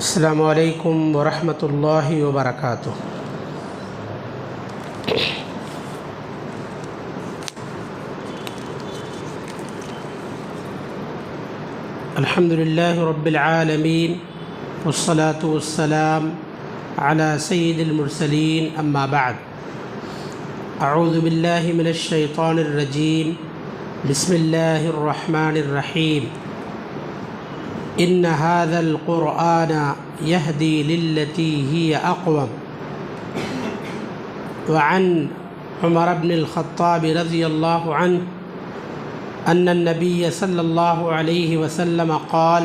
السلام علیکم ورحمۃ اللہ وبرکاتہ۔ الحمد للہ رب العالمین والصلاة والسلام علی سید المرسلین، اما بعد، اعوذ باللہ من الشیطان الرجیم، بسم اللہ الرحمن الرحیم۔ ان هذا القرآن يهدي للتي هي أقوم۔ وعن عمر بن الخطاب رضی اللہ عنہ ان النبي صلی اللہ علیہ وسلم قال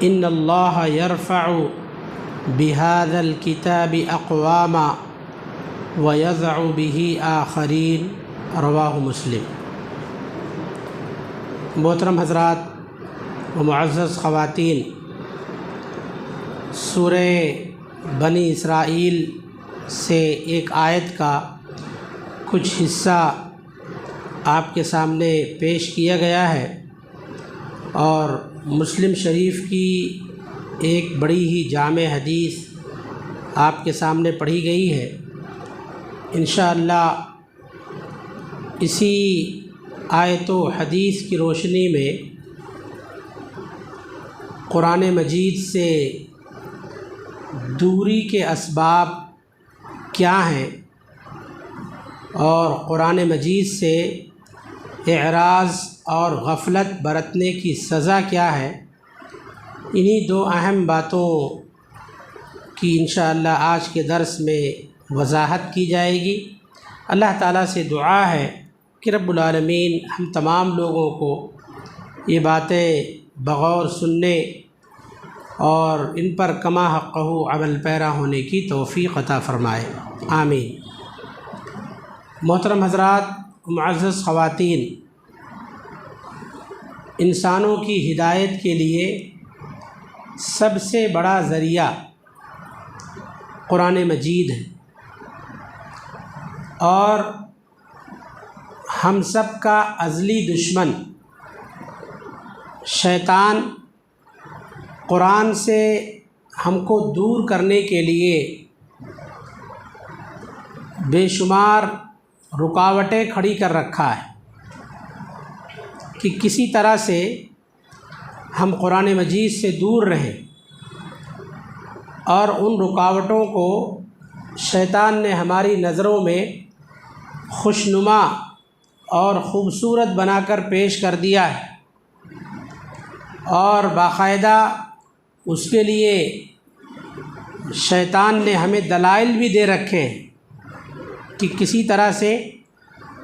ان اللہ يرفع بهذا الكتاب اقواما ويضع به آخرین، رواہ مسلم۔ محترم حضرات و معزز خواتین، سورہ بنی اسرائیل سے ایک آیت کا کچھ حصہ آپ کے سامنے پیش کیا گیا ہے، اور مسلم شریف کی ایک بڑی ہی جامع حدیث آپ کے سامنے پڑھی گئی ہے۔ انشاءاللہ اسی آیت و حدیث کی روشنی میں قرآن مجید سے دوری کے اسباب کیا ہیں اور قرآن مجید سے اعراض اور غفلت برتنے کی سزا کیا ہے، انہی دو اہم باتوں کی انشاءاللہ آج کے درس میں وضاحت کی جائے گی۔ اللہ تعالیٰ سے دعا ہے کہ رب العالمین ہم تمام لوگوں کو یہ باتیں بغور سننے اور ان پر کما حقہ عمل پیرا ہونے کی توفیق عطا فرمائے، آمین۔ محترم حضرات، معزز خواتین، انسانوں کی ہدایت کے لیے سب سے بڑا ذریعہ قرآن مجید ہے، اور ہم سب کا ازلی دشمن شیطان قرآن سے ہم کو دور کرنے کے لیے بے شمار رکاوٹیں کھڑی کر رکھا ہے کہ کسی طرح سے ہم قرآن مجید سے دور رہیں، اور ان رکاوٹوں کو شیطان نے ہماری نظروں میں خوشنما اور خوبصورت بنا کر پیش کر دیا ہے، اور باقاعدہ اس کے لیے شیطان نے ہمیں دلائل بھی دے رکھے ہیں کہ کسی طرح سے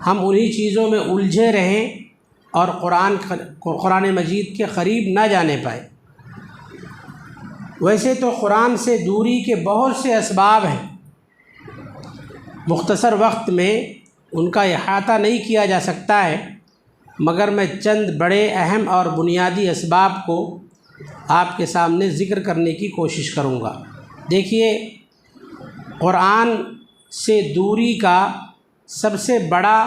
ہم انہی چیزوں میں الجھے رہیں اور قرآن مجید کے قریب نہ جانے پائے۔ ویسے تو قرآن سے دوری کے بہت سے اسباب ہیں، مختصر وقت میں ان کا احاطہ نہیں کیا جا سکتا ہے، مگر میں چند بڑے اہم اور بنیادی اسباب کو آپ کے سامنے ذکر کرنے کی کوشش کروں گا۔ دیکھیے، قرآن سے دوری کا سب سے بڑا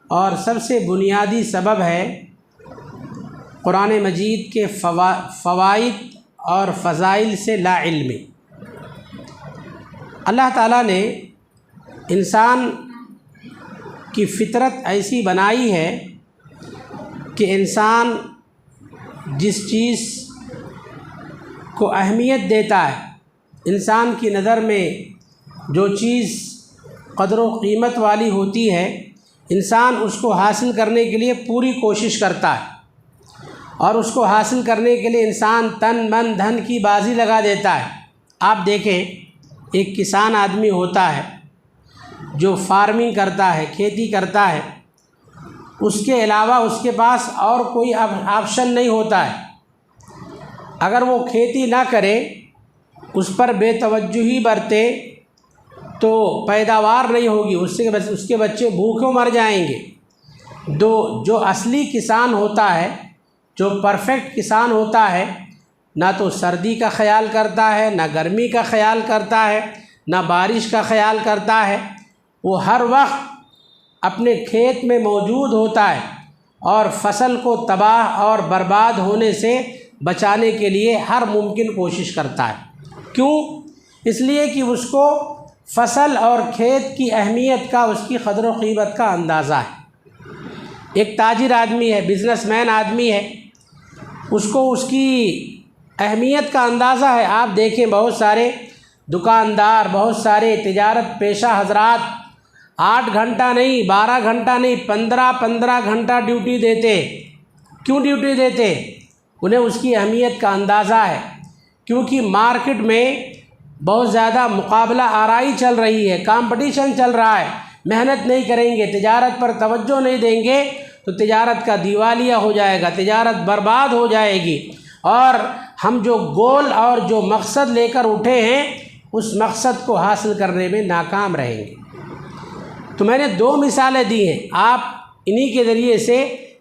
اور سب سے بنیادی سبب ہے قرآن مجید کے فوائد اور فضائل سے لا علمی۔ اللہ تعالیٰ نے انسان کی فطرت ایسی بنائی ہے کہ انسان جس چیز کو اہمیت دیتا ہے، انسان کی نظر میں جو چیز قدر و قیمت والی ہوتی ہے، انسان اس کو حاصل کرنے کے لیے پوری کوشش کرتا ہے، اور اس کو حاصل کرنے کے لیے انسان تن من دھن کی بازی لگا دیتا ہے۔ آپ دیکھیں، ایک کسان آدمی ہوتا ہے جو فارمنگ کرتا ہے، کھیتی کرتا ہے، اس کے علاوہ اس کے پاس اور کوئی آپشن نہیں ہوتا ہے۔ اگر وہ کھیتی نہ کرے، اس پر بے توجہی برتے، تو پیداوار نہیں ہوگی، اس کے بچے بھوکے مر جائیں گے۔ جو اصلی کسان ہوتا ہے، جو پرفیکٹ کسان ہوتا ہے، نہ تو سردی کا خیال کرتا ہے، نہ گرمی کا خیال کرتا ہے، نہ بارش کا خیال کرتا ہے، وہ ہر وقت اپنے کھیت میں موجود ہوتا ہے، اور فصل کو تباہ اور برباد ہونے سے بچانے کے لیے ہر ممکن کوشش کرتا ہے۔ کیوں؟ اس لیے کہ اس کو فصل اور کھیت کی اہمیت کا، اس کی قدر و قیمت کا اندازہ ہے۔ ایک تاجر آدمی ہے، بزنس مین آدمی ہے، اس کو اس کی اہمیت کا اندازہ ہے۔ آپ دیکھیں بہت سارے دکاندار، بہت سارے تجارت پیشہ حضرات 8 گھنٹہ نہیں، 12 گھنٹہ نہیں، 15 گھنٹہ ڈیوٹی دیتے۔ کیوں ڈیوٹی دیتے؟ انہیں اس کی اہمیت کا اندازہ ہے، کیونکہ مارکیٹ میں بہت زیادہ مقابلہ آرائی چل رہی ہے، کمپٹیشن چل رہا ہے۔ محنت نہیں کریں گے، تجارت پر توجہ نہیں دیں گے تو تجارت کا دیوالیہ ہو جائے گا، تجارت برباد ہو جائے گی، اور ہم جو گول اور جو مقصد لے کر اٹھے ہیں اس مقصد کو حاصل کرنے میں ناکام رہیں گے۔ تو میں نے 2 مثالیں دی ہیں، آپ انہی کے ذریعے سے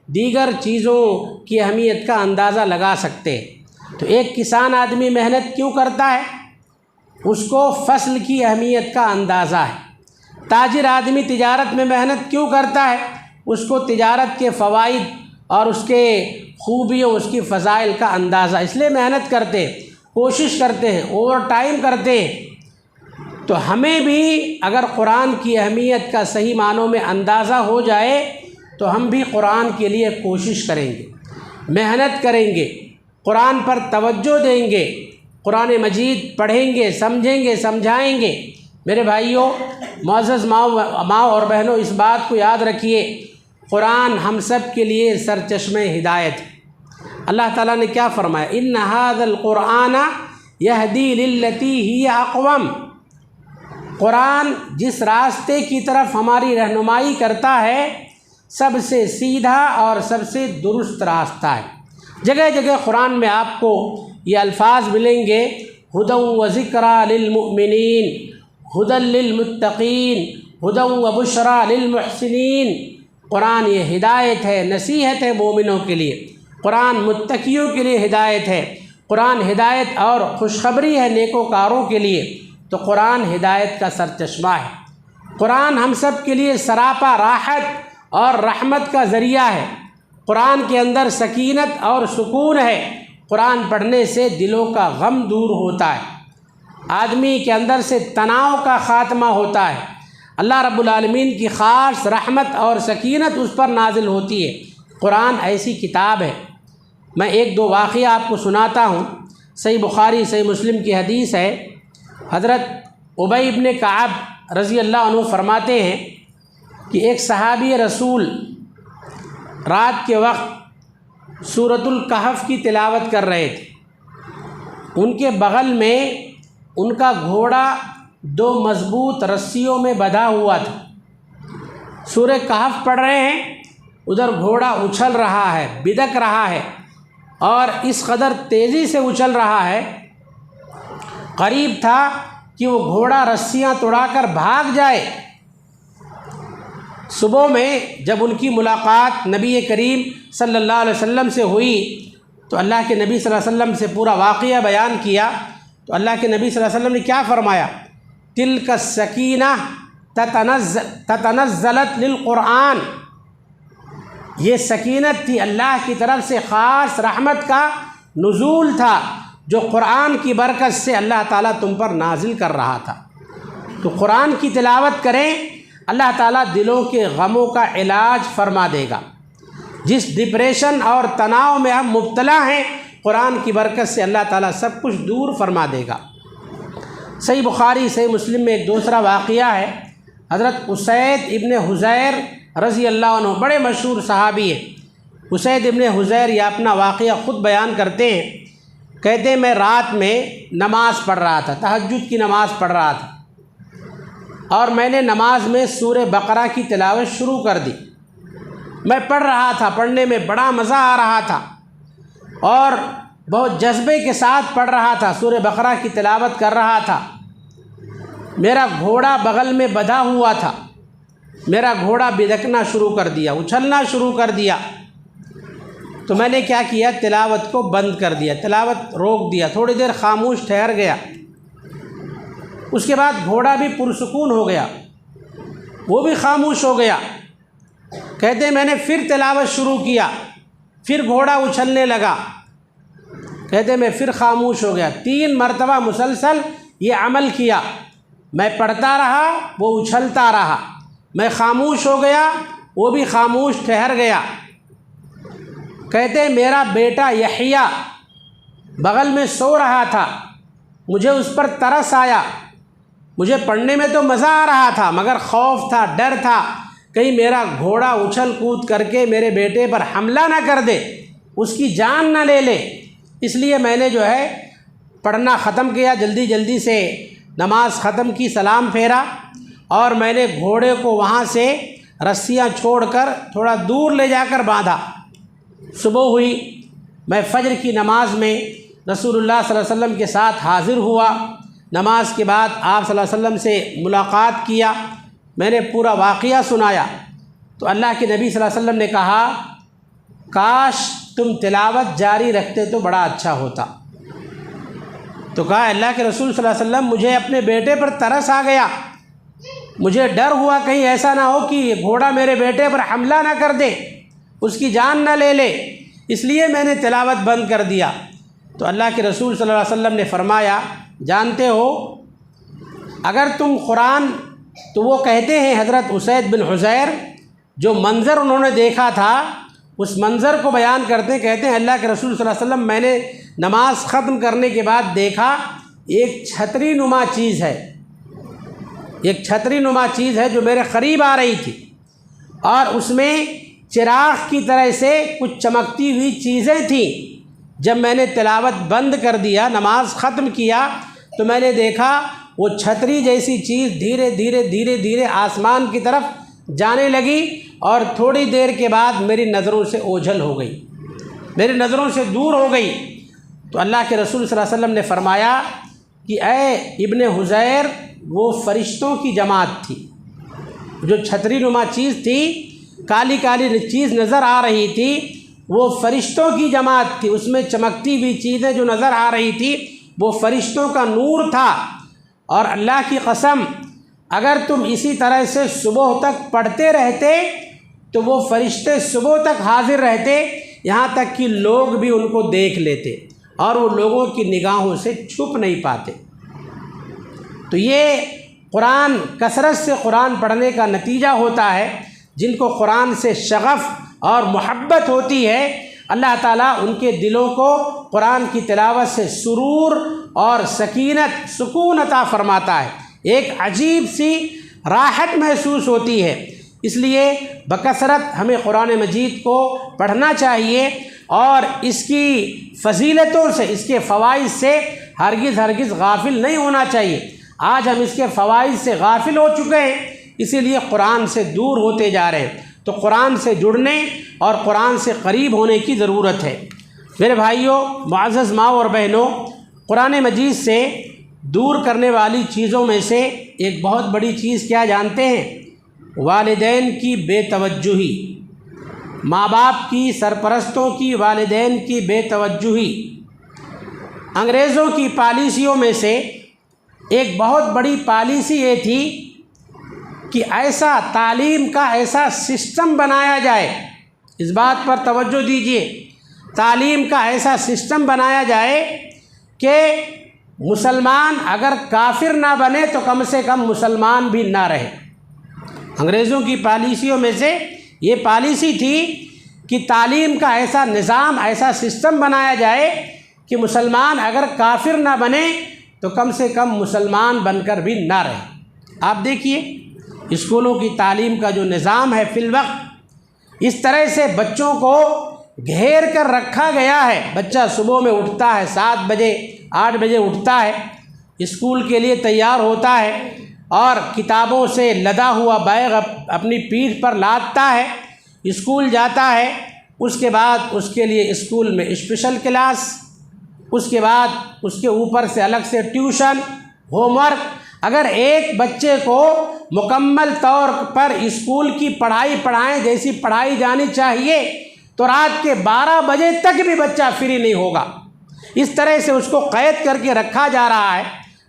دیگر چیزوں کی اہمیت کا اندازہ لگا سکتے ہیں۔ تو ایک کسان آدمی محنت کیوں کرتا ہے؟ اس کو فصل کی اہمیت کا اندازہ ہے۔ تاجر آدمی تجارت میں محنت کیوں کرتا ہے؟ اس کو تجارت کے فوائد اور اس کے خوبیوں، اس کی فضائل کا اندازہ، اس لیے محنت کرتے ہیں، کوشش کرتے ہیں، اوور ٹائم کرتے ہیں۔ تو ہمیں بھی اگر قرآن کی اہمیت کا صحیح معنوں میں اندازہ ہو جائے تو ہم بھی قرآن کے لیے کوشش کریں گے، محنت کریں گے، قرآن پر توجہ دیں گے، قرآن مجید پڑھیں گے، سمجھیں گے، سمجھائیں گے۔ میرے بھائیوں، معزز ماؤں اور بہنوں، اس بات کو یاد رکھیے، قرآن ہم سب کے لیے سرچشمہ ہدایت ہے۔ اللہ تعالیٰ نے کیا فرمایا؟ ان ھذا القرآن یہدی للتی ہی اقوم۔ قرآن جس راستے کی طرف ہماری رہنمائی کرتا ہے سب سے سیدھا اور سب سے درست راستہ ہے۔ جگہ جگہ قرآن میں آپ کو یہ الفاظ ملیں گے، ھدی و ذکری للمؤمنین، ھدی للمتقین، ھدی و بشری للمحسنین۔ قرآن یہ ہدایت ہے، نصیحت ہے مومنوں کے لیے، قرآن متقیوں کے لیے ہدایت ہے، قرآن ہدایت اور خوشخبری ہے نیکوکاروں کے لیے۔ تو قرآن ہدایت کا سرچشمہ ہے۔ قرآن ہم سب کے لیے سراپا راحت اور رحمت کا ذریعہ ہے۔ قرآن کے اندر سکینت اور سکون ہے۔ قرآن پڑھنے سے دلوں کا غم دور ہوتا ہے، آدمی کے اندر سے تناؤ کا خاتمہ ہوتا ہے، اللہ رب العالمین کی خاص رحمت اور سکینت اس پر نازل ہوتی ہے۔ قرآن ایسی کتاب ہے۔ میں 1-2 واقعہ آپ کو سناتا ہوں۔ صحیح بخاری، صحیح مسلم کی حدیث ہے۔ حضرت ابی بن کعب رضی اللہ عنہ فرماتے ہیں کہ ایک صحابی رسول رات کے وقت سورۃ الکہف کی تلاوت کر رہے تھے۔ ان کے بغل میں ان کا گھوڑا 2 مضبوط رسیوں میں بندھا ہوا تھا۔ سورہ کہف پڑھ رہے ہیں، ادھر گھوڑا اچھل رہا ہے، بدک رہا ہے، اور اس قدر تیزی سے اچھل رہا ہے، قریب تھا کہ وہ گھوڑا رسیاں توڑا کر بھاگ جائے۔ صبح میں جب ان کی ملاقات نبی کریم صلی اللہ علیہ وسلم سے ہوئی تو اللہ کے نبی صلی اللہ علیہ وسلم سے پورا واقعہ بیان کیا تو اللہ کے نبی صلی اللہ علیہ وسلم نے کیا فرمایا؟ تلک السکینہ تتنزلت للقرآن۔ یہ سکینت تھی، اللہ کی طرف سے خاص رحمت کا نزول تھا جو قرآن کی برکت سے اللہ تعالیٰ تم پر نازل کر رہا تھا۔ تو قرآن کی تلاوت کریں، اللہ تعالیٰ دلوں کے غموں کا علاج فرما دے گا۔ جس ڈپریشن اور تناؤ میں ہم مبتلا ہیں، قرآن کی برکت سے اللہ تعالیٰ سب کچھ دور فرما دے گا۔ صحیح بخاری، صحیح مسلم میں ایک دوسرا واقعہ ہے۔ حضرت اسید ابن حضیر رضی اللہ عنہ بڑے مشہور صحابی ہیں۔ اسید ابن حضیر یہ اپنا واقعہ خود بیان کرتے ہیں، کہتے ہیں میں رات میں نماز پڑھ رہا تھا، تہجد کی نماز پڑھ رہا تھا، اور میں نے نماز میں سورہ بقرہ کی تلاوت شروع کر دی۔ میں پڑھ رہا تھا، پڑھنے میں بڑا مزہ آ رہا تھا اور بہت جذبے کے ساتھ پڑھ رہا تھا، سورہ بقرہ کی تلاوت کر رہا تھا۔ میرا گھوڑا بغل میں بندھا ہوا تھا، میرا گھوڑا بدکنا شروع کر دیا، اچھلنا شروع کر دیا۔ تو میں نے کیا کیا؟ تلاوت کو بند کر دیا، تلاوت روک دیا، تھوڑی دیر خاموش ٹھہر گیا۔ اس کے بعد گھوڑا بھی پرسکون ہو گیا، وہ بھی خاموش ہو گیا۔ کہتے ہیں میں نے پھر تلاوت شروع کیا، پھر گھوڑا اچھلنے لگا۔ کہتے میں پھر خاموش ہو گیا، 3 مرتبہ مسلسل یہ عمل کیا، میں پڑھتا رہا وہ اچھلتا رہا، میں خاموش ہو گیا وہ بھی خاموش ٹھہر گیا۔ کہتے میرا بیٹا یحییٰ بغل میں سو رہا تھا، مجھے اس پر ترس آیا، مجھے پڑھنے میں تو مزہ آ رہا تھا مگر خوف تھا، ڈر تھا کہیں میرا گھوڑا اچھل کود کر کے میرے بیٹے پر حملہ نہ کر دے، اس کی جان نہ لے لے، اس لیے میں نے جو ہے پڑھنا ختم کیا، جلدی جلدی سے نماز ختم کی، سلام پھیرا اور میں نے گھوڑے کو وہاں سے رسیاں چھوڑ کر تھوڑا دور لے جا کر باندھا۔ صبح ہوئی، میں فجر کی نماز میں رسول اللہ صلی اللہ علیہ وسلم کے ساتھ حاضر ہوا، نماز کے بعد آپ صلی اللہ علیہ وسلم سے ملاقات کیا، میں نے پورا واقعہ سنایا تو اللہ کے نبی صلی اللہ علیہ وسلم نے کہا کاش تم تلاوت جاری رکھتے تو بڑا اچھا ہوتا۔ تو کہا اللہ کے رسول صلی اللہ علیہ وسلم مجھے اپنے بیٹے پر ترس آ گیا، مجھے ڈر ہوا کہیں ایسا نہ ہو کہ یہ گھوڑا میرے بیٹے پر حملہ نہ کر دے، اس کی جان نہ لے لے، اس لیے میں نے تلاوت بند کر دیا۔ تو اللہ کے رسول صلی اللہ علیہ وسلم نے فرمایا جانتے ہو اگر تم قرآن، تو وہ کہتے ہیں حضرت اسید بن حضیر جو منظر انہوں نے دیکھا تھا اس منظر کو بیان کرتے کہتے ہیں اللہ کے رسول صلی اللہ علیہ وسلم میں نے نماز ختم کرنے کے بعد دیکھا ایک چھتری نما چیز ہے، ایک چھتری نما چیز ہے جو میرے قریب آ رہی تھی اور اس میں چراغ کی طرح سے کچھ چمکتی ہوئی چیزیں تھیں۔ جب میں نے تلاوت بند کر دیا، نماز ختم کیا تو میں نے دیکھا وہ چھتری جیسی چیز دھیرے دھیرے دھیرے دھیرے آسمان کی طرف جانے لگی اور تھوڑی دیر کے بعد میری نظروں سے اوجھل ہو گئی، میری نظروں سے دور ہو گئی۔ تو اللہ کے رسول صلی اللہ علیہ وسلم نے فرمایا کہ اے ابن حضیر وہ فرشتوں کی جماعت تھی، جو چھتری نما چیز تھی، کالی کالی چیز نظر آ رہی تھی، وہ فرشتوں کی جماعت تھی، اس میں چمکتی ہوئی چیزیں جو نظر آ رہی تھی وہ فرشتوں کا نور تھا۔ اور اللہ کی قسم اگر تم اسی طرح سے صبح تک پڑھتے رہتے تو وہ فرشتے صبح تک حاضر رہتے، یہاں تک کہ لوگ بھی ان کو دیکھ لیتے اور وہ لوگوں کی نگاہوں سے چھپ نہیں پاتے۔ تو یہ قرآن، کثرت سے قرآن پڑھنے کا نتیجہ ہوتا ہے۔ جن کو قرآن سے شغف اور محبت ہوتی ہے اللہ تعالیٰ ان کے دلوں کو قرآن کی تلاوت سے سرور اور سکینت، سکون عطا فرماتا ہے، ایک عجیب سی راحت محسوس ہوتی ہے۔ اس لیے بکثرت ہمیں قرآن مجید کو پڑھنا چاہیے اور اس کی فضیلتوں سے، اس کے فوائد سے ہرگز ہرگز غافل نہیں ہونا چاہیے۔ آج ہم اس کے فوائد سے غافل ہو چکے ہیں، اسی لیے قرآن سے دور ہوتے جا رہے ہیں۔ تو قرآن سے جڑنے اور قرآن سے قریب ہونے کی ضرورت ہے۔ میرے بھائیوں، معزز ماں اور بہنوں، قرآن مجید سے دور کرنے والی چیزوں میں سے ایک بہت بڑی چیز کیا جانتے ہیں؟ والدین کی بے توجہی، ماں باپ کی، سرپرستوں کی، والدین کی بے توجہی۔ انگریزوں کی پالیسیوں میں سے ایک بہت بڑی پالیسی یہ تھی کہ ایسا تعلیم کا ایسا سسٹم بنایا جائے، اس بات پر توجہ دیجیے، تعلیم کا ایسا سسٹم بنایا جائے کہ مسلمان اگر کافر نہ بنے تو کم سے کم مسلمان بھی نہ رہے۔ انگریزوں کی پالیسیوں میں سے یہ پالیسی تھی کہ تعلیم کا ایسا نظام، ایسا سسٹم بنایا جائے کہ مسلمان اگر کافر نہ بنے تو کم سے کم مسلمان بن کر بھی نہ رہے۔ آپ دیکھیے اسکولوں کی تعلیم کا جو نظام ہے فی الوقت، اس طرح سے بچوں کو گھیر کر رکھا گیا ہے۔ بچہ صبح میں اٹھتا ہے 7 بجے 8 بجے اٹھتا ہے، اسکول کے لیے تیار ہوتا ہے اور کتابوں سے لدا ہوا بیگ اپنی پیٹھ پر لادتا ہے، اسکول جاتا ہے۔ اس کے بعد اس کے لیے اسکول میں اسپیشل کلاس، اس کے بعد اس کے اوپر سے الگ سے ٹیوشن، ہوم ورک۔ اگر ایک بچے کو مکمل طور پر اسکول کی پڑھائی پڑھائیں جیسی پڑھائی جانی چاہیے تو رات کے 12 بجے تک بھی بچہ فری نہیں ہوگا۔ اس طرح سے اس کو قید کر کے رکھا جا رہا ہے،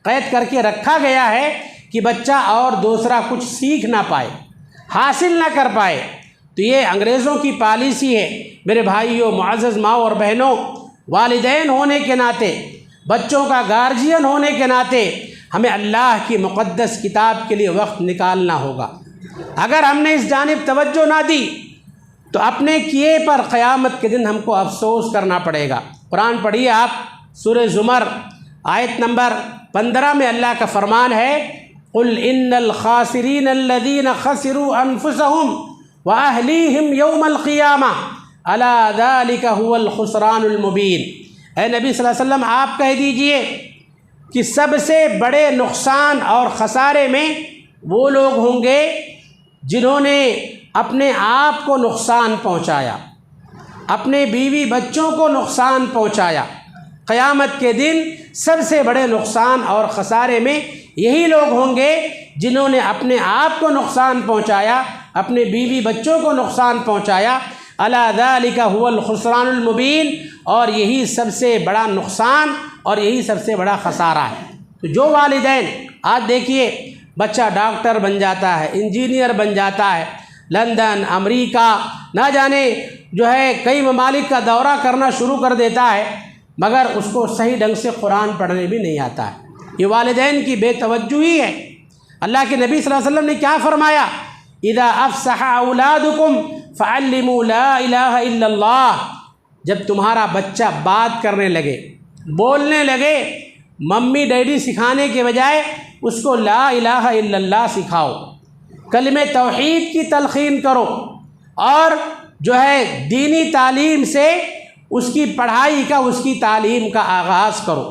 قید کر کے رکھا گیا ہے کہ بچہ اور دوسرا کچھ سیکھ نہ پائے، حاصل نہ کر پائے۔ تو یہ انگریزوں کی پالیسی ہے۔ میرے بھائیوں، معزز ماں اور بہنوں، والدین ہونے کے ناطے، بچوں کا گارجین ہونے کے ناطے ہمیں اللہ کی مقدس کتاب کے لیے وقت نکالنا ہوگا۔ اگر ہم نے اس جانب توجہ نہ دی تو اپنے کیے پر قیامت کے دن ہم کو افسوس کرنا پڑے گا۔ قرآن پڑھیے آپ، سورہ زمر آیت نمبر 15 میں اللہ کا فرمان ہے، قل ان الخاسرین الذین خسروا انفسهم واہلیہم یوم القیامہ الا ذلک هو الخسران المبین۔ اے نبی صلی اللہ علیہ وسلم آپ کہہ دیجئے کہ سب سے بڑے نقصان اور خسارے میں وہ لوگ ہوں گے جنہوں نے اپنے آپ کو نقصان پہنچایا، اپنے بیوی بچوں کو نقصان پہنچایا۔ قیامت کے دن سب سے بڑے نقصان اور خسارے میں یہی لوگ ہوں گے جنہوں نے اپنے آپ کو نقصان پہنچایا، اپنے بیوی بچوں کو نقصان پہنچایا۔ الا ذالک هو الخسران المبین، اور یہی سب سے بڑا نقصان اور یہی سب سے بڑا خسارہ ہے۔ تو جو والدین، آج دیکھیے بچہ ڈاکٹر بن جاتا ہے، انجینئر بن جاتا ہے، لندن، امریکہ، نہ جانے جو ہے کئی ممالک کا دورہ کرنا شروع کر دیتا ہے، مگر اس کو صحیح ڈھنگ سے قرآن پڑھنے بھی نہیں آتا ہے۔ یہ والدین کی بے توجہی ہے۔ اللہ کے نبی صلی اللہ علیہ وسلم نے کیا فرمایا؟ اذا افصح اولادکم فعلموا لا الہ الا اللہ۔ جب تمہارا بچہ بات کرنے لگے، بولنے لگے، ممی ڈیڈی سکھانے کے بجائے اس کو لا الہ الا اللہ سکھاؤ، کلمہ توحید کی تلقین کرو، اور جو ہے دینی تعلیم سے اس کی پڑھائی کا، اس کی تعلیم کا آغاز کرو۔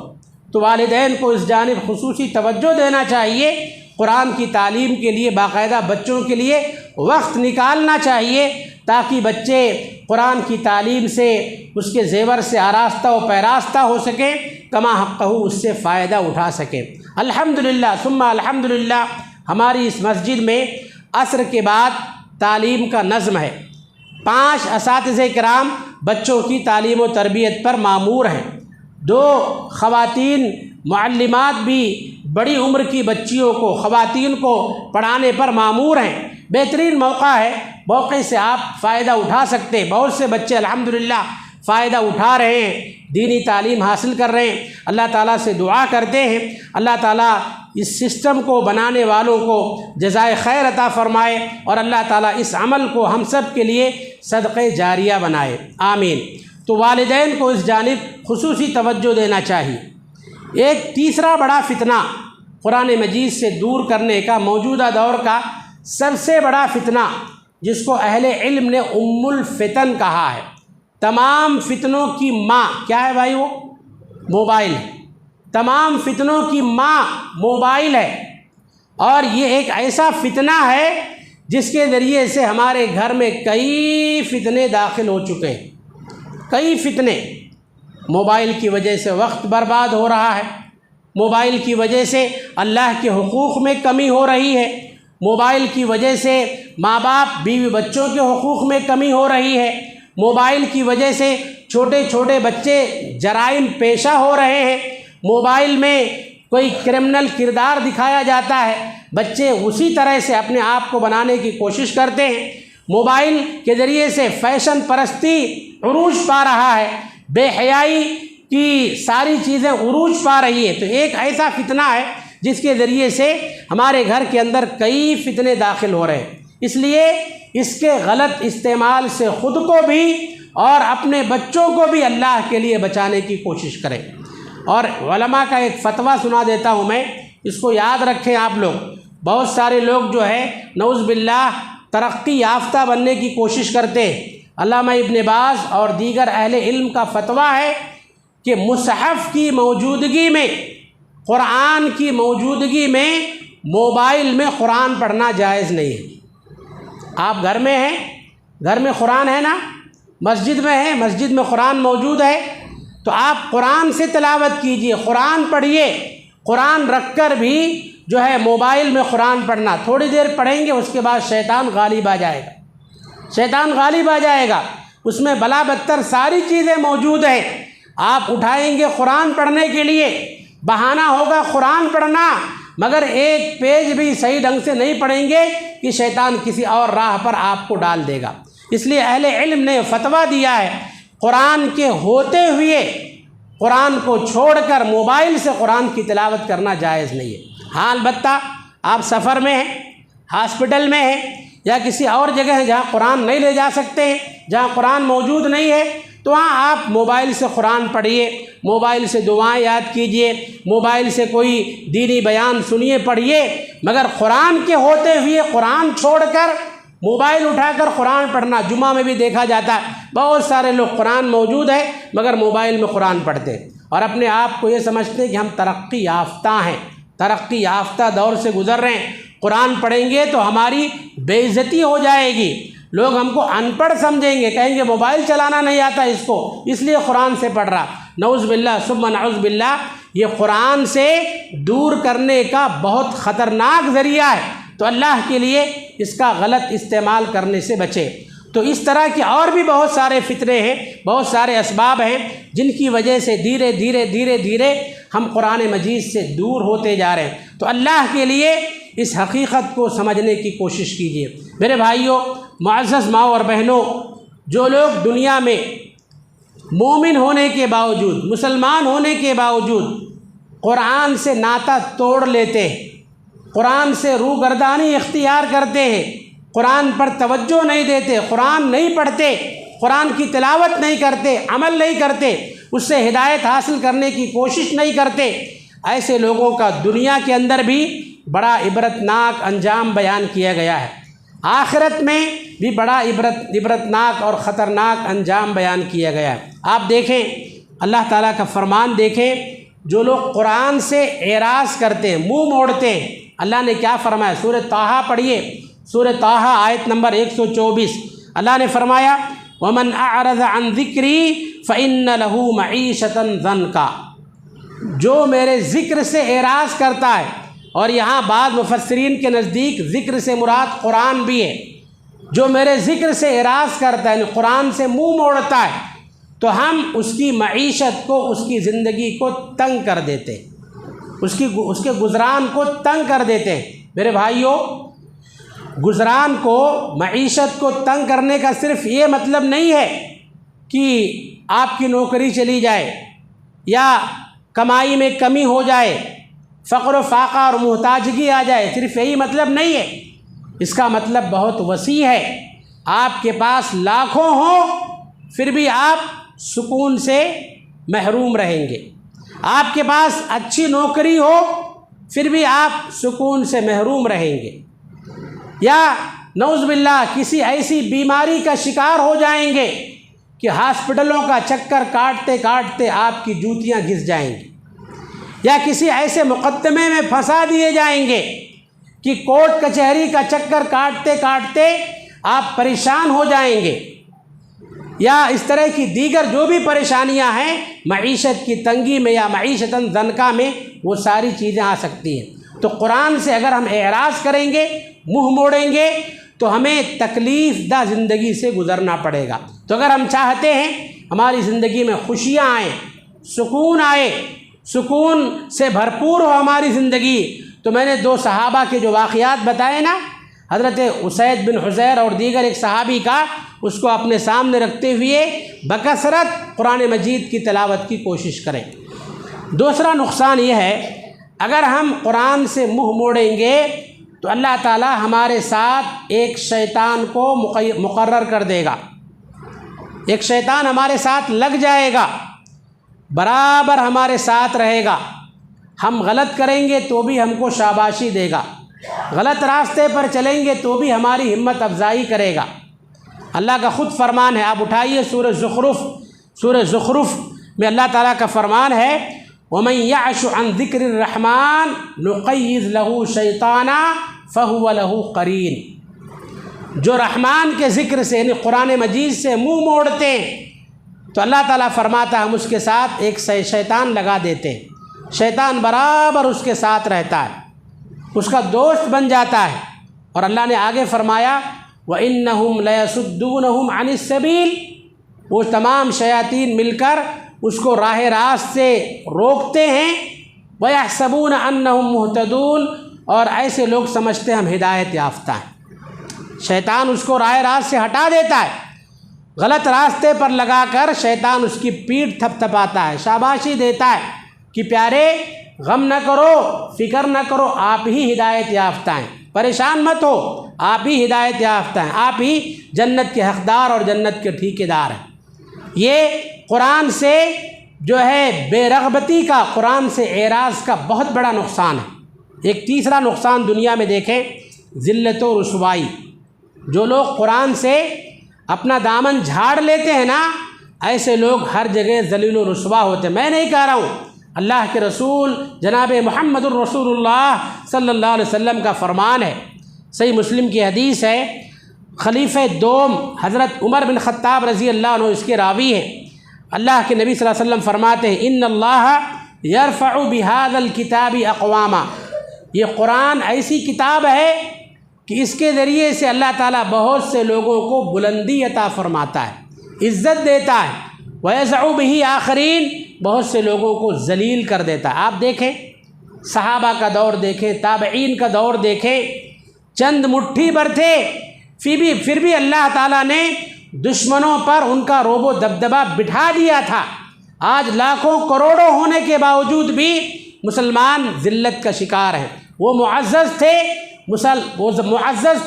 تو والدین کو اس جانب خصوصی توجہ دینا چاہیے، قرآن کی تعلیم کے لیے باقاعدہ بچوں کے لیے وقت نکالنا چاہیے تاکہ بچے قرآن کی تعلیم سے، اس کے زیور سے آراستہ و پیراستہ ہو سکیں، کما حقہ اس سے فائدہ اٹھا سکیں۔ الحمدللہ ثم الحمدللہ ہماری اس مسجد میں عصر کے بعد تعلیم کا نظم ہے۔ 5 اساتذہ کرام بچوں کی تعلیم و تربیت پر مامور ہیں، 2 خواتین معلمات بھی بڑی عمر کی بچیوں کو، خواتین کو پڑھانے پر مامور ہیں۔ بہترین موقع ہے، موقع سے آپ فائدہ اٹھا سکتے ہیں۔ بہت سے بچے الحمدللہ فائدہ اٹھا رہے ہیں، دینی تعلیم حاصل کر رہے ہیں۔ اللہ تعالیٰ سے دعا کرتے ہیں اللہ تعالیٰ اس سسٹم کو بنانے والوں کو جزائے خیر عطا فرمائے، اور اللہ تعالیٰ اس عمل کو ہم سب کے لیے صدقہ جاریہ بنائے، آمین۔ تو والدین کو اس جانب خصوصی توجہ دینا چاہیے۔ ایک تیسرا بڑا فتنہ قرآن مجید سے دور کرنے کا، موجودہ دور کا سب سے بڑا فتنہ، جس کو اہل علم نے ام الفتن کہا ہے، تمام فتنوں کی ماں، کیا ہے بھائی؟ وہ موبائل ہے۔ تمام فتنوں کی ماں موبائل ہے، اور یہ ایک ایسا فتنہ ہے جس کے ذریعے سے ہمارے گھر میں کئی فتنے داخل ہو چکے ہیں، کئی فتنے۔ موبائل کی وجہ سے وقت برباد ہو رہا ہے، موبائل کی وجہ سے اللہ کے حقوق میں کمی ہو رہی ہے، موبائل کی وجہ سے ماں باپ بیوی بچوں کے حقوق میں کمی ہو رہی ہے، موبائل کی وجہ سے چھوٹے چھوٹے بچے جرائم پیشہ ہو رہے ہیں، موبائل میں کوئی کرمنل کردار دکھایا جاتا ہے، بچے اسی طرح سے اپنے آپ کو بنانے کی کوشش کرتے ہیں۔ موبائل کے ذریعے سے فیشن پرستی عروج پا رہا ہے، بے حیائی کی ساری چیزیں عروج پا رہی ہے۔ تو ایک ایسا فتنہ ہے جس کے ذریعے سے ہمارے گھر کے اندر کئی فتنے داخل ہو رہے ہیں، اس لیے اس کے غلط استعمال سے خود کو بھی اور اپنے بچوں کو بھی اللہ کے لیے بچانے کی کوشش کریں۔ اور علماء کا ایک فتویٰ سنا دیتا ہوں میں، اس کو یاد رکھیں آپ لوگ۔ بہت سارے لوگ جو ہے نعوذ باللہ ترقی یافتہ بننے کی کوشش کرتے ہیں۔ علامہ ابن باز اور دیگر اہل علم کا فتویٰ ہے کہ مصحف کی موجودگی میں، قرآن کی موجودگی میں موبائل میں قرآن پڑھنا جائز نہیں ہے۔ آپ گھر میں ہیں، گھر میں قرآن ہے نا، مسجد میں ہیں، مسجد میں قرآن موجود ہے، تو آپ قرآن سے تلاوت کیجئے، قرآن پڑھیے۔ قرآن رکھ کر بھی جو ہے موبائل میں قرآن پڑھنا، تھوڑی دیر پڑھیں گے، اس کے بعد شیطان غالب آ جائے گا، شیطان غالب آ جائے گا، اس میں بلا بدتر ساری چیزیں موجود ہیں۔ آپ اٹھائیں گے قرآن پڑھنے کے لیے، بہانہ ہوگا قرآن پڑھنا، مگر ایک پیج بھی صحیح ڈھنگ سے نہیں پڑھیں گے کہ شیطان کسی اور راہ پر آپ کو ڈال دے گا۔ اس لیے اہل علم نے فتویٰ دیا ہے قرآن کے ہوتے ہوئے قرآن کو چھوڑ کر موبائل سے قرآن کی تلاوت کرنا جائز نہیں ہے۔ ہاں البتہ آپ سفر میں ہیں، ہاسپٹل میں ہیں، یا کسی اور جگہ ہے جہاں قرآن نہیں لے جا سکتے ہیں، جہاں قرآن موجود نہیں ہے، تو وہاں آپ موبائل سے قرآن پڑھیے، موبائل سے دعائیں یاد کیجئے، موبائل سے کوئی دینی بیان سنیے پڑھیے، مگر قرآن کے ہوتے ہوئے قرآن چھوڑ کر موبائل اٹھا کر قرآن پڑھنا، جمعہ میں بھی دیکھا جاتا ہے بہت سارے لوگ قرآن موجود ہے مگر موبائل میں قرآن پڑھتے ہیں، اور اپنے آپ کو یہ سمجھتے ہیں کہ ہم ترقی یافتہ ہیں، ترقی یافتہ دور سے گزر رہے ہیں، قرآن پڑھیں گے تو ہماری بے عزتی ہو جائے گی، لوگ ہم کو ان پڑھ سمجھیں گے، کہیں گے موبائل چلانا نہیں آتا اس کو، اس لیے قرآن سے پڑھ رہا۔ نعوذ باللہ ثم نعوذ باللہ، یہ قرآن سے دور کرنے کا بہت خطرناک ذریعہ ہے، تو اللہ کے لیے اس کا غلط استعمال کرنے سے بچے۔ تو اس طرح کے اور بھی بہت سارے فتنے ہیں، بہت سارے اسباب ہیں جن کی وجہ سے دھیرے دھیرے ہم قرآن مجید سے دور ہوتے جا رہے ہیں۔ تو اللہ کے لیے اس حقیقت کو سمجھنے کی کوشش کیجیے۔ میرے بھائیوں، معزز ماؤں اور بہنوں، جو لوگ دنیا میں مومن ہونے کے باوجود، مسلمان ہونے کے باوجود قرآن سے ناطہ توڑ لیتے ہیں، قرآن سے روگردانی اختیار کرتے ہیں، قرآن پر توجہ نہیں دیتے، قرآن نہیں پڑھتے، قرآن کی تلاوت نہیں کرتے، عمل نہیں کرتے، اس سے ہدایت حاصل کرنے کی کوشش نہیں کرتے، ایسے لوگوں کا دنیا کے اندر بھی بڑا عبرتناک انجام بیان کیا گیا ہے، آخرت میں بھی بڑا عبرتناک اور خطرناک انجام بیان کیا گیا ہے۔ آپ دیکھیں، اللہ تعالیٰ کا فرمان دیکھیں، جو لوگ قرآن سے اعراض کرتے ہیں، منہ موڑتے ہیں، اللہ نے کیا فرمایا؟ سورہ طٰہٰ پڑھیے، سورہ طٰہٰ آیت نمبر 124، اللہ نے فرمایا وَمَنْ أَعْرَضَ عَنْ ذِكْرِي فَإِنَّ لَهُ مَعِيشَةً ضَنْكًا، جو میرے ذکر سے اعراض کرتا ہے، اور یہاں بعض مفسرین کے نزدیک ذکر سے مراد قرآن بھی ہے، جو میرے ذکر سے اعراض کرتا ہے، یعنی قرآن سے منہ موڑتا ہے، تو ہم اس کی معیشت کو، اس کی زندگی کو تنگ کر دیتے، اس کے گزران کو تنگ کر دیتے ہیں۔ میرے بھائیوں، گزران کو، معیشت کو تنگ کرنے کا صرف یہ مطلب نہیں ہے کہ آپ کی نوکری چلی جائے یا کمائی میں کمی ہو جائے، فقر و فاقہ اور محتاجگی آ جائے، صرف یہی مطلب نہیں ہے، اس کا مطلب بہت وسیع ہے۔ آپ کے پاس لاکھوں ہوں پھر بھی آپ سکون سے محروم رہیں گے، آپ کے پاس اچھی نوکری ہو پھر بھی آپ سکون سے محروم رہیں گے، یا نعوذ باللہ کسی ایسی بیماری کا شکار ہو جائیں گے کہ ہاسپٹلوں کا چکر کاٹتے کاٹتے آپ کی جوتیاں گھس جائیں گی، یا کسی ایسے مقدمے میں پھنسا دیے جائیں گے کہ کورٹ کچہری کا چکر کاٹتے کاٹتے آپ پریشان ہو جائیں گے، یا اس طرح کی دیگر جو بھی پریشانیاں ہیں معیشت کی تنگی میں یا معیشتاً ضنکا میں، وہ ساری چیزیں آ سکتی ہیں۔ تو قرآن سے اگر ہم اعراض کریں گے، منہ موڑیں گے، تو ہمیں تکلیف دہ زندگی سے گزرنا پڑے گا۔ تو اگر ہم چاہتے ہیں ہماری زندگی میں خوشیاں آئیں، سکون آئے، سکون سے بھرپور ہو ہماری زندگی، تو میں نے 2 صحابہ کے جو واقعات بتائے نا، حضرت اسید بن حضیر اور دیگر ایک صحابی کا، اس کو اپنے سامنے رکھتے ہوئے بکثرت قرآن مجید کی تلاوت کی کوشش کریں۔ دوسرا نقصان یہ ہے، اگر ہم قرآن سے منہ موڑیں گے تو اللہ تعالیٰ ہمارے ساتھ ایک شیطان کو مقرر کر دے گا، ایک شیطان ہمارے ساتھ لگ جائے گا، برابر ہمارے ساتھ رہے گا، ہم غلط کریں گے تو بھی ہم کو شاباشی دے گا، غلط راستے پر چلیں گے تو بھی ہماری ہمت افزائی کرے گا۔ اللہ کا خود فرمان ہے، آپ اٹھائیے سورہ زخرف میں اللہ تعالیٰ کا فرمان ہے وَمَنْ يَعْشُ عَنْ ذِكْرِ الرَّحْمَنِ نُقَيِّضْ لَهُ شَيْطَانًا فَهُوَ لَهُ قَرِينٌ، جو رحمان کے ذکر سے یعنی قرآن مجید سے منہ موڑتے ہیں تو اللہ تعالیٰ فرماتا ہے ہم اس کے ساتھ ایک شیطان لگا دیتے ہیں، شیطان برابر اس کے ساتھ رہتا ہے، اس کا دوست بن جاتا ہے۔ اور اللہ نے آگے فرمایا وَإِنَّهُمْ لَيَصُدُّونَهُمْ عَنِ السَّبِيلِ، وہ تمام شیاطین مل کر اس کو راہ راست سے روکتے ہیں، وَيَحْسَبُونَ أَنَّهُمْ مُهْتَدُونَ، اور ایسے لوگ سمجھتے ہیں ہم ہدایت یافتہ ہیں، شیطان اس کو راہ راست سے ہٹا دیتا ہے۔ غلط راستے پر لگا کر شیطان اس کی پیٹھ تھپ تھپاتا ہے، شاباشی دیتا ہے کہ پیارے غم نہ کرو، فکر نہ کرو، آپ ہی ہدایت یافتہ ہیں، پریشان مت ہو، آپ ہی ہدایت یافتہ ہیں، آپ ہی جنت کے حقدار اور جنت کے ٹھیکیدار ہیں۔ یہ قرآن سے جو ہے بے رغبتی کا، قرآن سے اعراض کا بہت بڑا نقصان ہے۔ ایک تیسرا نقصان دنیا میں دیکھیں، ذلت و رسوائی۔ جو لوگ قرآن سے اپنا دامن جھاڑ لیتے ہیں نا، ایسے لوگ ہر جگہ ذلیل و رسوا ہوتے ہیں۔ میں نہیں کہہ رہا ہوں، اللہ کے رسول جناب محمد الرسول اللہ صلی اللہ علیہ وسلم کا فرمان ہے، صحیح مسلم کی حدیث ہے، خلیفہ دوم حضرت عمر بن خطاب رضی اللہ عنہ اس کے راوی ہیں۔ اللہ کے نبی صلی اللہ علیہ وسلم فرماتے ہیں، ان اللہ یرفع بہذا الکتاب اقواما، یہ قرآن ایسی کتاب ہے کہ اس کے ذریعے سے اللہ تعالیٰ بہت سے لوگوں کو بلندی عطا فرماتا ہے، عزت دیتا ہے، وَيَزْعُ بِهِ آخرین، بہت سے لوگوں کو ذلیل کر دیتا ہے۔ آپ دیکھیں، صحابہ کا دور دیکھیں، تابعین کا دور دیکھیں، چند مٹھی بھر تھے، پھر بھی اللہ تعالیٰ نے دشمنوں پر ان کا روب و دبدبہ بٹھا دیا تھا۔ آج لاکھوں کروڑوں ہونے کے باوجود بھی مسلمان ذلت کا شکار ہیں۔ وہ معزز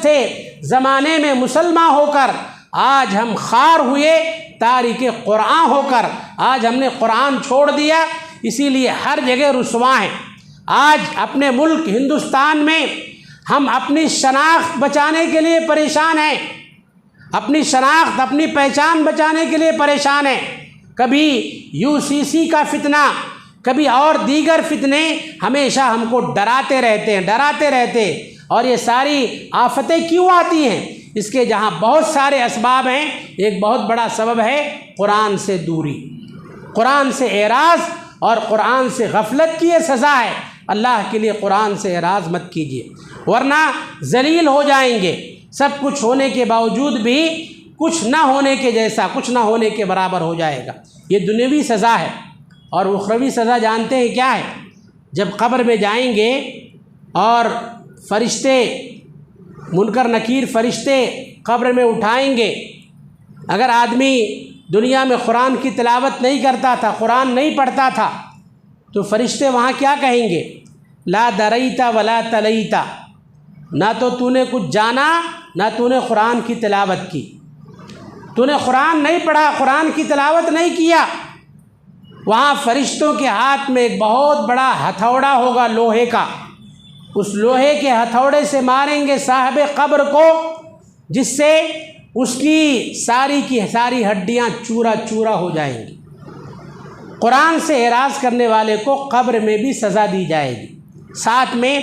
تھے زمانے میں مسلمان ہو کر، آج ہم خار ہوئے تارک قرآن ہو کر، آج ہم نے قرآن چھوڑ دیا، اسی لیے ہر جگہ رسوا ہیں۔ آج اپنے ملک ہندوستان میں ہم اپنی شناخت بچانے کے لیے پریشان ہیں، اپنی شناخت، اپنی پہچان بچانے کے لیے پریشان ہیں۔ کبھی UCC کا فتنہ، کبھی اور دیگر فتنے ہمیشہ ہم کو ڈراتے رہتے ہیں۔ اور یہ ساری آفتیں کیوں آتی ہیں؟ اس کے جہاں بہت سارے اسباب ہیں، ایک بہت بڑا سبب ہے قرآن سے دوری، قرآن سے اعراض، اور قرآن سے غفلت کی یہ سزا ہے۔ اللہ کے لیے قرآن سے اعراض مت کیجیے، ورنہ ذلیل ہو جائیں گے۔ سب کچھ ہونے کے باوجود بھی کچھ نہ ہونے کے جیسا، کچھ نہ ہونے کے برابر ہو جائے گا۔ یہ دنیاوی سزا ہے، اور اخروی سزا جانتے ہیں کیا ہے؟ جب قبر میں جائیں گے اور فرشتے، منکر نکیر فرشتے قبر میں اٹھائیں گے، اگر آدمی دنیا میں قرآن کی تلاوت نہیں کرتا تھا، قرآن نہیں پڑھتا تھا، تو فرشتے وہاں کیا کہیں گے؟ لا دریتا ولا تلیتا، نہ تو نے کچھ جانا، نہ تو نے قرآن کی تلاوت کی، تو نے قرآن نہیں پڑھا، قرآن کی تلاوت نہیں کیا۔ وہاں فرشتوں کے ہاتھ میں ایک بہت بڑا ہتھوڑا ہوگا لوہے کا، اس لوہے کے ہتھوڑے سے ماریں گے صاحب قبر کو، جس سے اس کی ساری ہڈیاں چورا چورا ہو جائیں گی۔ قرآن سے اعراض کرنے والے کو قبر میں بھی سزا دی جائے گی، ساتھ میں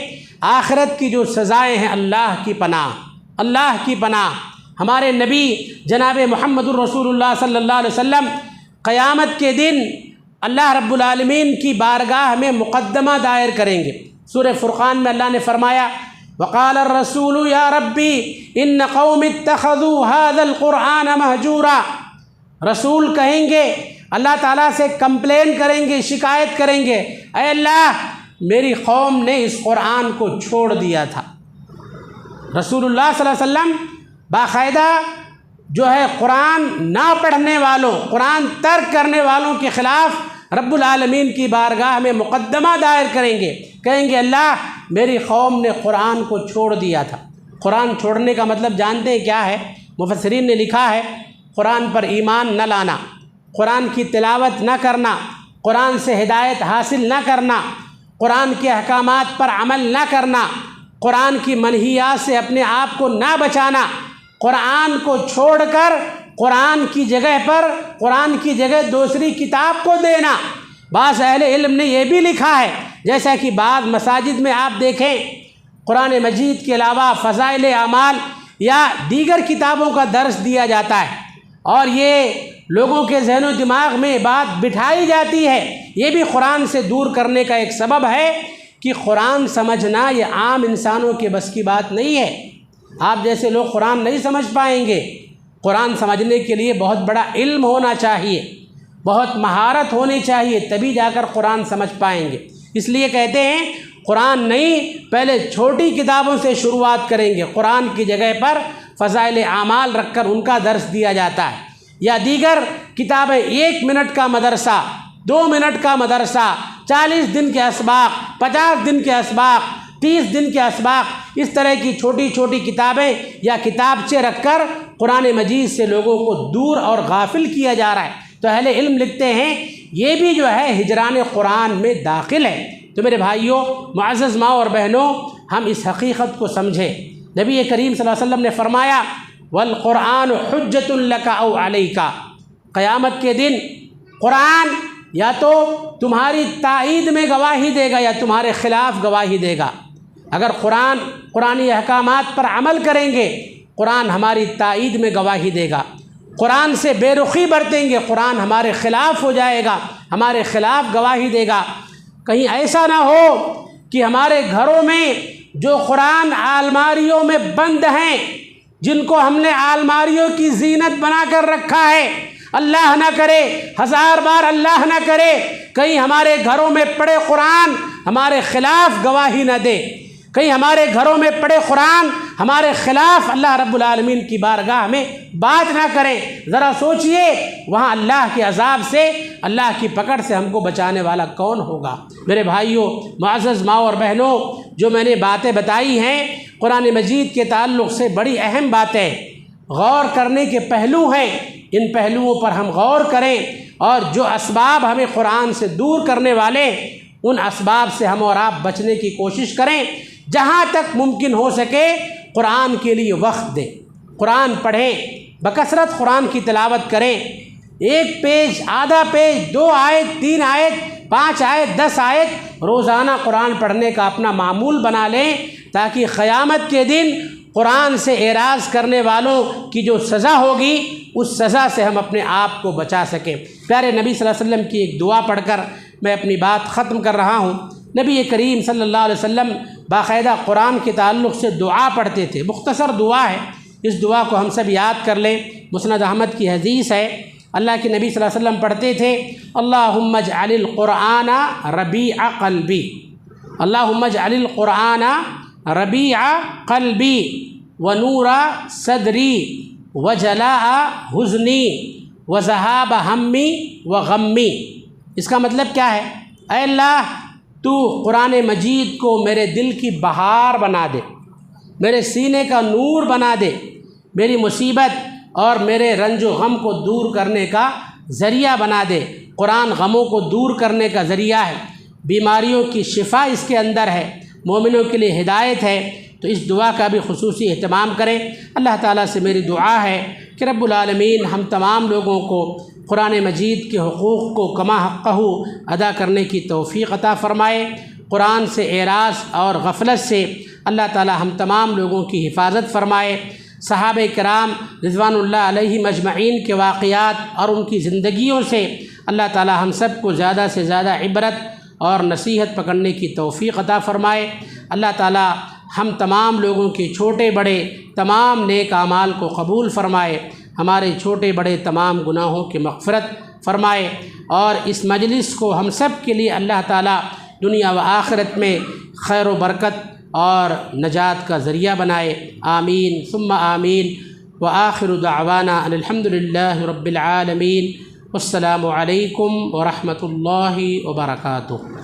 آخرت کی جو سزائیں ہیں، اللہ کی پناہ۔ ہمارے نبی جناب محمد الرسول اللہ صلی اللہ علیہ وسلم قیامت کے دن اللہ رب العالمین کی بارگاہ میں مقدمہ دائر کریں گے۔ سورہ فرقان میں اللہ نے فرمایا، وقال الرسول یا ربی ان قوم اتخذوا هذا القرآن مہجورا، رسول کہیں گے، اللہ تعالیٰ سے کمپلین کریں گے، شکایت کریں گے، اے اللہ میری قوم نے اس قرآن کو چھوڑ دیا تھا۔ رسول اللہ صلی اللہ علیہ وسلم باقاعدہ جو ہے قرآن نہ پڑھنے والوں، قرآن ترک کرنے والوں کے خلاف رب العالمین کی بارگاہ میں مقدمہ دائر کریں گے، کہیں گے اللہ میری قوم نے قرآن کو چھوڑ دیا تھا۔ قرآن چھوڑنے کا مطلب جانتے ہیں کیا ہے؟ مفسرین نے لکھا ہے، قرآن پر ایمان نہ لانا، قرآن کی تلاوت نہ کرنا، قرآن سے ہدایت حاصل نہ کرنا، قرآن کے احکامات پر عمل نہ کرنا، قرآن کی منہیات سے اپنے آپ کو نہ بچانا، قرآن کو چھوڑ کر قرآن کی جگہ دوسری کتاب کو دینا۔ بعض اہل علم نے یہ بھی لکھا ہے، جیسا کہ بعض مساجد میں آپ دیکھیں قرآن مجید کے علاوہ فضائل اعمال یا دیگر کتابوں کا درس دیا جاتا ہے، اور یہ لوگوں کے ذہن و دماغ میں بات بٹھائی جاتی ہے۔ یہ بھی قرآن سے دور کرنے کا ایک سبب ہے کہ قرآن سمجھنا یہ عام انسانوں کے بس کی بات نہیں ہے۔ آپ جیسے لوگ قرآن نہیں سمجھ پائیں گے۔ قرآن سمجھنے کے لیے بہت بڑا علم ہونا چاہیے، بہت مہارت ہونی چاہیے، تبھی جا کر قرآن سمجھ پائیں گے۔ اس لیے کہتے ہیں قرآن نہیں، پہلے چھوٹی کتابوں سے شروعات کریں گے، قرآن کی جگہ پر فضائل اعمال رکھ کر ان کا درس دیا جاتا ہے۔ یا دیگر کتابیں 1 منٹ کا مدرسہ، 2 منٹ کا مدرسہ، 40 دن کے اسباق، 50 دن کے اسباق، 30 دن کے اسباق، اس طرح کی چھوٹی چھوٹی کتابیں یا کتابچے رکھ کر قرآن مجید سے لوگوں کو دور اور غافل کیا جا رہا ہے۔ تو اہل علم لکھتے ہیں یہ بھی جو ہے ہجران قرآن میں داخل ہے۔ تو میرے بھائیوں، معزز ماں اور بہنوں، ہم اس حقیقت کو سمجھیں۔ نبی کریم صلی اللہ علیہ وسلم نے فرمایا والقرآن حجۃ لک او علیک، قیامت کے دن قرآن یا تو تمہاری تائید میں گواہی دے گا یا تمہارے خلاف گواہی دے گا۔ اگر قرآنی احکامات پر عمل کریں گے، قرآن ہماری تائید میں گواہی دے گا۔ قرآن سے بے رخی برتیں گے، قرآن ہمارے خلاف ہو جائے گا، ہمارے خلاف گواہی دے گا۔ کہیں ایسا نہ ہو کہ ہمارے گھروں میں جو قرآن الماریوں میں بند ہیں، جن کو ہم نے الماریوں کی زینت بنا کر رکھا ہے، اللہ نہ کرے، 1000 بار اللہ نہ کرے، کہیں ہمارے گھروں میں پڑے قرآن ہمارے خلاف گواہی نہ دے، کہیں ہمارے گھروں میں پڑے قرآن ہمارے خلاف اللہ رب العالمین کی بارگاہ میں بات نہ کریں۔ ذرا سوچئے وہاں اللہ کے عذاب سے، اللہ کی پکڑ سے ہم کو بچانے والا کون ہوگا؟ میرے بھائیوں، معزز ماں اور بہنوں، جو میں نے باتیں بتائی ہیں قرآن مجید کے تعلق سے بڑی اہم باتیں، غور کرنے کے پہلو ہیں، ان پہلوؤں پر ہم غور کریں، اور جو اسباب ہمیں قرآن سے دور کرنے والے، ان اسباب سے ہم اور آپ بچنے کی کوشش کریں۔ جہاں تک ممکن ہو سکے قرآن کے لیے وقت دیں، قرآن پڑھیں، بکثرت قرآن کی تلاوت کریں۔ 1 پیج، آدھا پیج، 2 آیت، 3 آیت، 5 آیت، 10 آیت روزانہ قرآن پڑھنے کا اپنا معمول بنا لیں، تاکہ قیامت کے دن قرآن سے اعراض کرنے والوں کی جو سزا ہوگی اس سزا سے ہم اپنے آپ کو بچا سکیں۔ پیارے نبی صلی اللہ علیہ وسلم کی ایک دعا پڑھ کر میں اپنی بات ختم کر رہا ہوں۔ نبی کریم صلی اللہ علیہ وسلم باقاعدہ قرآن کے تعلق سے دعا پڑھتے تھے، مختصر دعا ہے، اس دعا کو ہم سب یاد کر لیں۔ مسند احمد کی حدیث ہے، اللہ کے نبی صلی اللہ علیہ وسلم پڑھتے تھے اللہم اجعل القرآن ربیع قلبی، اللہم اجعل القرآن ربیع قلبی ونور صدری وجلاء حزنی وذہاب ہمی وغمی۔ اس کا مطلب کیا ہے؟ اے اللہ، تو قرآن مجید کو میرے دل کی بہار بنا دے، میرے سینے کا نور بنا دے، میری مصیبت اور میرے رنج و غم کو دور کرنے کا ذریعہ بنا دے۔ قرآن غموں کو دور کرنے کا ذریعہ ہے، بیماریوں کی شفا اس کے اندر ہے، مومنوں کے لیے ہدایت ہے۔ تو اس دعا کا بھی خصوصی اہتمام کریں۔ اللہ تعالیٰ سے میری دعا ہے کہ رب العالمین ہم تمام لوگوں کو قرآن مجید کے حقوق کو کما حقہ ادا کرنے کی توفیق عطا فرمائے۔ قرآن سے اعراض اور غفلت سے اللہ تعالیٰ ہم تمام لوگوں کی حفاظت فرمائے۔ صحابہ کرام رضوان اللہ علیہم اجمعین کے واقعات اور ان کی زندگیوں سے اللہ تعالیٰ ہم سب کو زیادہ سے زیادہ عبرت اور نصیحت پکڑنے کی توفیق عطا فرمائے۔ اللہ تعالیٰ ہم تمام لوگوں کے چھوٹے بڑے تمام نیک اعمال کو قبول فرمائے، ہمارے چھوٹے بڑے تمام گناہوں کی مغفرت فرمائے، اور اس مجلس کو ہم سب کے لیے اللہ تعالیٰ دنیا و آخرت میں خیر و برکت اور نجات کا ذریعہ بنائے۔ آمین ثم آمین۔ وآخر دعوانا ان الحمد للہ رب العالمین۔ والسلام علیکم ورحمۃ اللہ وبرکاتہ۔